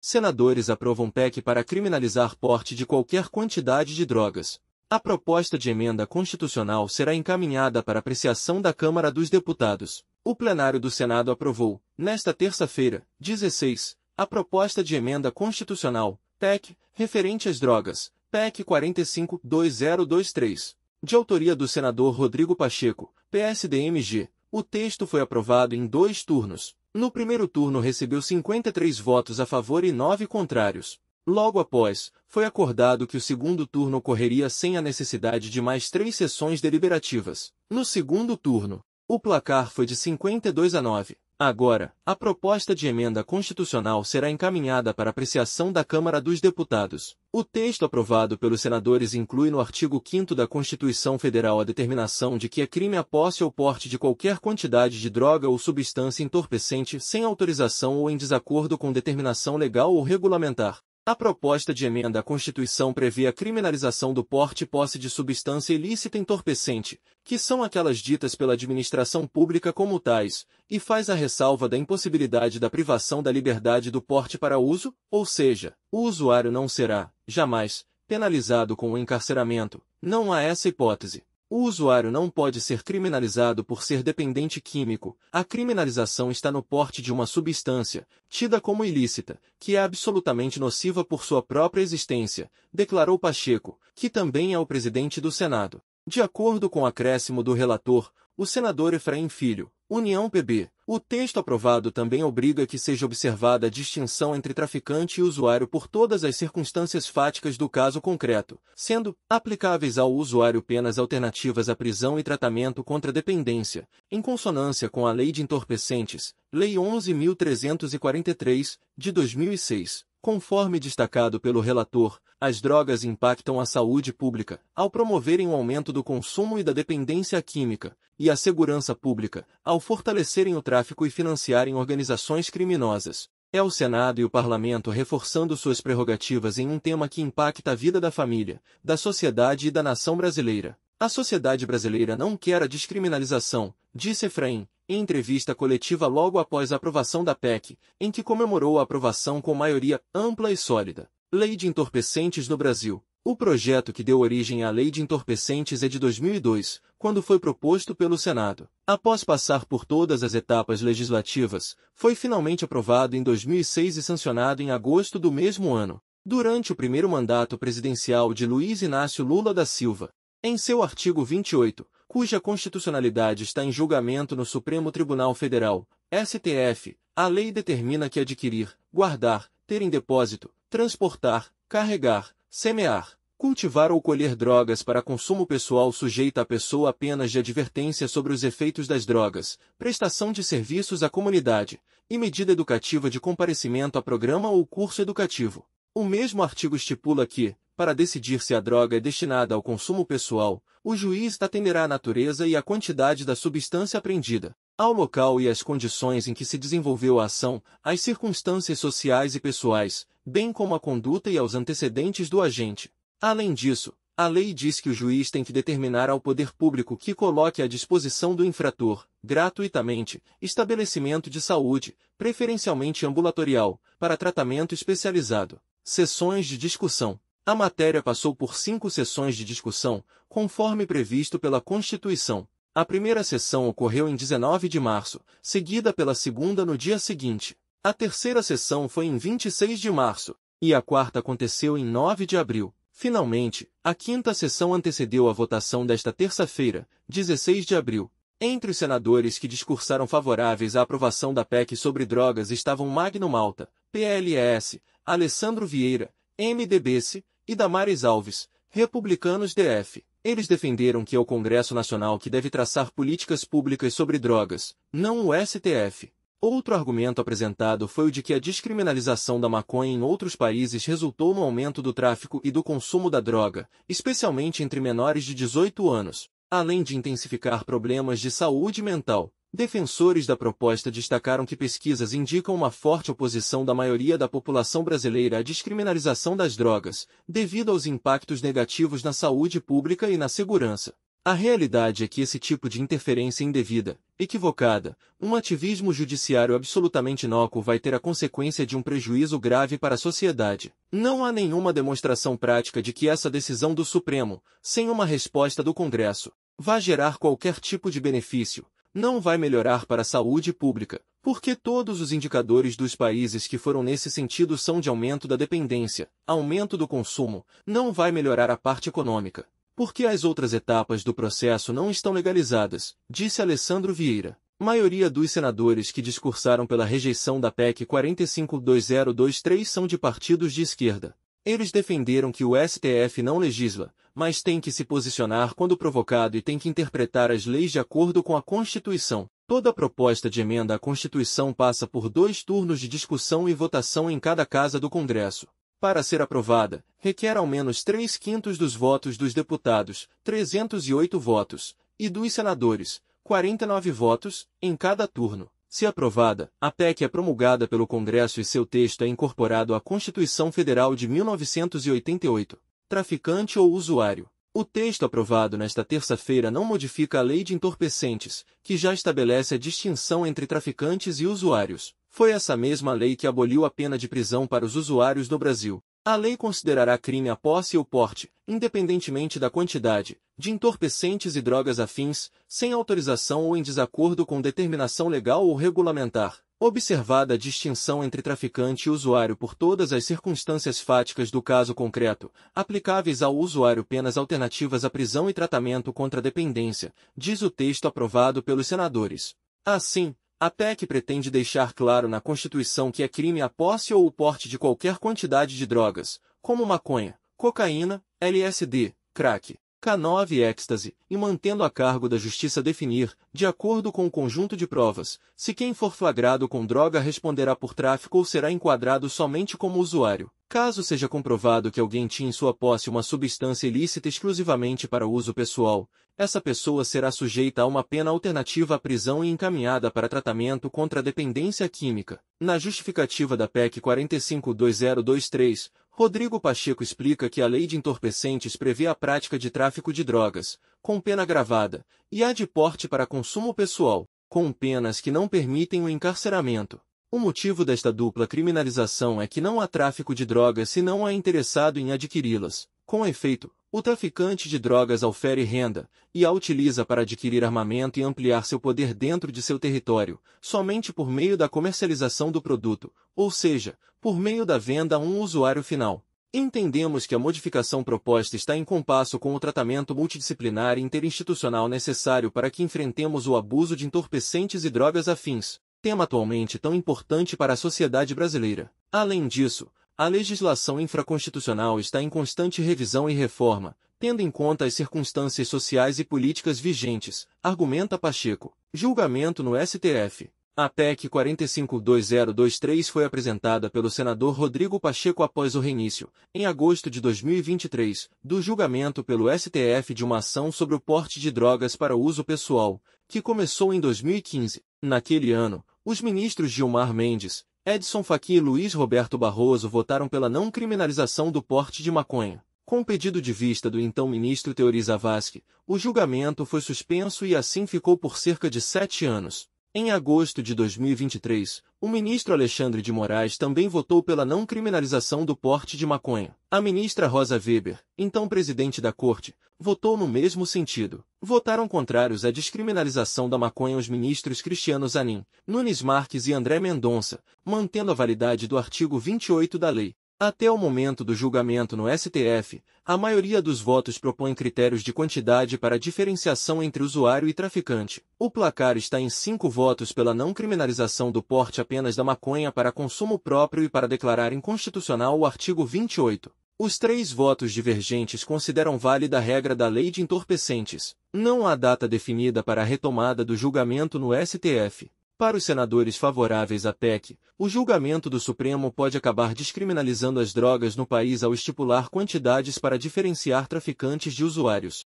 Senadores aprovam PEC para criminalizar porte de qualquer quantidade de drogas. A proposta de emenda constitucional será encaminhada para apreciação da Câmara dos Deputados. O plenário do Senado aprovou, nesta terça-feira, 16, a proposta de emenda constitucional, PEC, referente às drogas, PEC 45-2023. De autoria do senador Rodrigo Pacheco, PSD-MG, o texto foi aprovado em 2 turnos. No primeiro turno recebeu 53 votos a favor e 9 contrários. Logo após, foi acordado que o segundo turno ocorreria sem a necessidade de mais 3 sessões deliberativas. No segundo turno, o placar foi de 52-9. Agora, a proposta de emenda constitucional será encaminhada para apreciação da Câmara dos Deputados. O texto aprovado pelos senadores inclui no artigo 5º da Constituição Federal a determinação de que é crime a posse ou porte de qualquer quantidade de droga ou substância entorpecente sem autorização ou em desacordo com determinação legal ou regulamentar. A proposta de emenda à Constituição prevê a criminalização do porte e posse de substância ilícita entorpecente, que são aquelas ditas pela administração pública como tais, e faz a ressalva da impossibilidade da privação da liberdade do porte para uso, ou seja, o usuário não será, jamais, penalizado com o encarceramento. Não há essa hipótese. O usuário não pode ser criminalizado por ser dependente químico. A criminalização está no porte de uma substância, tida como ilícita, que é absolutamente nociva por sua própria existência, declarou Pacheco, que também é o presidente do Senado. De acordo com o acréscimo do relator, o senador Efraim Filho, União PB, o texto aprovado também obriga que seja observada a distinção entre traficante e usuário por todas as circunstâncias fáticas do caso concreto, sendo aplicáveis ao usuário penas alternativas à prisão e tratamento contra a dependência, em consonância com a Lei de Entorpecentes, Lei 11.343, de 2006. Conforme destacado pelo relator, as drogas impactam a saúde pública, ao promoverem o aumento do consumo e da dependência química, e a segurança pública, ao fortalecerem o tráfico e financiarem organizações criminosas. É o Senado e o Parlamento reforçando suas prerrogativas em um tema que impacta a vida da família, da sociedade e da nação brasileira. A sociedade brasileira não quer a descriminalização, disse Efraim, em entrevista coletiva logo após a aprovação da PEC, em que comemorou a aprovação com maioria ampla e sólida. Lei de Entorpecentes no Brasil. O projeto que deu origem à Lei de Entorpecentes é de 2002, quando foi proposto pelo Senado. Após passar por todas as etapas legislativas, foi finalmente aprovado em 2006 e sancionado em agosto do mesmo ano, durante o primeiro mandato presidencial de Luiz Inácio Lula da Silva. Em seu artigo 28, cuja constitucionalidade está em julgamento no Supremo Tribunal Federal, STF, a lei determina que adquirir, guardar, ter em depósito, transportar, carregar, semear, cultivar ou colher drogas para consumo pessoal sujeita a pessoa a penas de advertência sobre os efeitos das drogas, prestação de serviços à comunidade, e medida educativa de comparecimento a programa ou curso educativo. O mesmo artigo estipula que, para decidir se a droga é destinada ao consumo pessoal, o juiz atenderá à natureza e à quantidade da substância apreendida, ao local e às condições em que se desenvolveu a ação, às circunstâncias sociais e pessoais, bem como à conduta e aos antecedentes do agente. Além disso, a lei diz que o juiz tem que determinar ao poder público que coloque à disposição do infrator, gratuitamente, estabelecimento de saúde, preferencialmente ambulatorial, para tratamento especializado. Sessões de discussão. A matéria passou por 5 sessões de discussão, conforme previsto pela Constituição. A primeira sessão ocorreu em 19 de março, seguida pela segunda no dia seguinte. A terceira sessão foi em 26 de março, e a quarta aconteceu em 9 de abril. Finalmente, a quinta sessão antecedeu a votação desta terça-feira, 16 de abril. Entre os senadores que discursaram favoráveis à aprovação da PEC sobre drogas estavam Magno Malta, PLS, Alessandro Vieira, MDB-se, e Damares Alves, republicanos DF. Eles defenderam que é o Congresso Nacional que deve traçar políticas públicas sobre drogas, não o STF. Outro argumento apresentado foi o de que a descriminalização da maconha em outros países resultou no aumento do tráfico e do consumo da droga, especialmente entre menores de 18 anos, além de intensificar problemas de saúde mental. Defensores da proposta destacaram que pesquisas indicam uma forte oposição da maioria da população brasileira à descriminalização das drogas, devido aos impactos negativos na saúde pública e na segurança. A realidade é que esse tipo de interferência indevida, equivocada, um ativismo judiciário absolutamente inócuo vai ter a consequência de um prejuízo grave para a sociedade. Não há nenhuma demonstração prática de que essa decisão do Supremo, sem uma resposta do Congresso, vai gerar qualquer tipo de benefício. Não vai melhorar para a saúde pública, porque todos os indicadores dos países que foram nesse sentido são de aumento da dependência, aumento do consumo, não vai melhorar a parte econômica. Porque as outras etapas do processo não estão legalizadas, disse Alessandro Vieira. Maioria dos senadores que discursaram pela rejeição da PEC 452023 são de partidos de esquerda. Eles defenderam que o STF não legisla, mas tem que se posicionar quando provocado e tem que interpretar as leis de acordo com a Constituição. Toda proposta de emenda à Constituição passa por 2 turnos de discussão e votação em cada casa do Congresso. Para ser aprovada, requer ao menos 3/5 dos votos dos deputados, 308 votos, e dos senadores, 49 votos, em cada turno. Se aprovada, a PEC é promulgada pelo Congresso e seu texto é incorporado à Constituição Federal de 1988. Traficante ou usuário. O texto aprovado nesta terça-feira não modifica a Lei de Entorpecentes, que já estabelece a distinção entre traficantes e usuários. Foi essa mesma lei que aboliu a pena de prisão para os usuários no Brasil. A lei considerará crime a posse ou porte, independentemente da quantidade, de entorpecentes e drogas afins, sem autorização ou em desacordo com determinação legal ou regulamentar, observada a distinção entre traficante e usuário por todas as circunstâncias fáticas do caso concreto, aplicáveis ao usuário penas alternativas à prisão e tratamento contra a dependência, diz o texto aprovado pelos senadores. Assim, a PEC pretende deixar claro na Constituição que é crime a posse ou o porte de qualquer quantidade de drogas, como maconha, cocaína, LSD, crack, K9 e êxtase, e mantendo a cargo da Justiça definir, de acordo com o conjunto de provas, se quem for flagrado com droga responderá por tráfico ou será enquadrado somente como usuário. Caso seja comprovado que alguém tinha em sua posse uma substância ilícita exclusivamente para uso pessoal, essa pessoa será sujeita a uma pena alternativa à prisão e encaminhada para tratamento contra a dependência química. Na justificativa da PEC 452023, Rodrigo Pacheco explica que a Lei de Entorpecentes prevê a prática de tráfico de drogas, com pena agravada, e a de porte para consumo pessoal, com penas que não permitem o encarceramento. O motivo desta dupla criminalização é que não há tráfico de drogas se não há interessado em adquiri-las. Com efeito, o traficante de drogas aufere renda, e a utiliza para adquirir armamento e ampliar seu poder dentro de seu território, somente por meio da comercialização do produto, ou seja, por meio da venda a um usuário final. Entendemos que a modificação proposta está em compasso com o tratamento multidisciplinar e interinstitucional necessário para que enfrentemos o abuso de entorpecentes e drogas afins, tema atualmente tão importante para a sociedade brasileira. Além disso, a legislação infraconstitucional está em constante revisão e reforma, tendo em conta as circunstâncias sociais e políticas vigentes, argumenta Pacheco. Julgamento no STF. A PEC 452023 foi apresentada pelo senador Rodrigo Pacheco após o reinício, em agosto de 2023, do julgamento pelo STF de uma ação sobre o porte de drogas para uso pessoal, que começou em 2015. Naquele ano, os ministros Gilmar Mendes, Edson Fachin e Luiz Roberto Barroso votaram pela não criminalização do porte de maconha. Com pedido de vista do então ministro Teori Zavascki, o julgamento foi suspenso e assim ficou por cerca de 7 anos. Em agosto de 2023, o ministro Alexandre de Moraes também votou pela não criminalização do porte de maconha. A ministra Rosa Weber, então presidente da Corte, votou no mesmo sentido. Votaram contrários à descriminalização da maconha os ministros Cristiano Zanin, Nunes Marques e André Mendonça, mantendo a validade do artigo 28 da lei. Até o momento do julgamento no STF, a maioria dos votos propõe critérios de quantidade para diferenciação entre usuário e traficante. O placar está em 5 votos pela não criminalização do porte apenas da maconha para consumo próprio e para declarar inconstitucional o artigo 28. Os 3 votos divergentes consideram válida a regra da Lei de Entorpecentes. Não há data definida para a retomada do julgamento no STF. Para os senadores favoráveis à PEC, o julgamento do Supremo pode acabar descriminalizando as drogas no país ao estipular quantidades para diferenciar traficantes de usuários.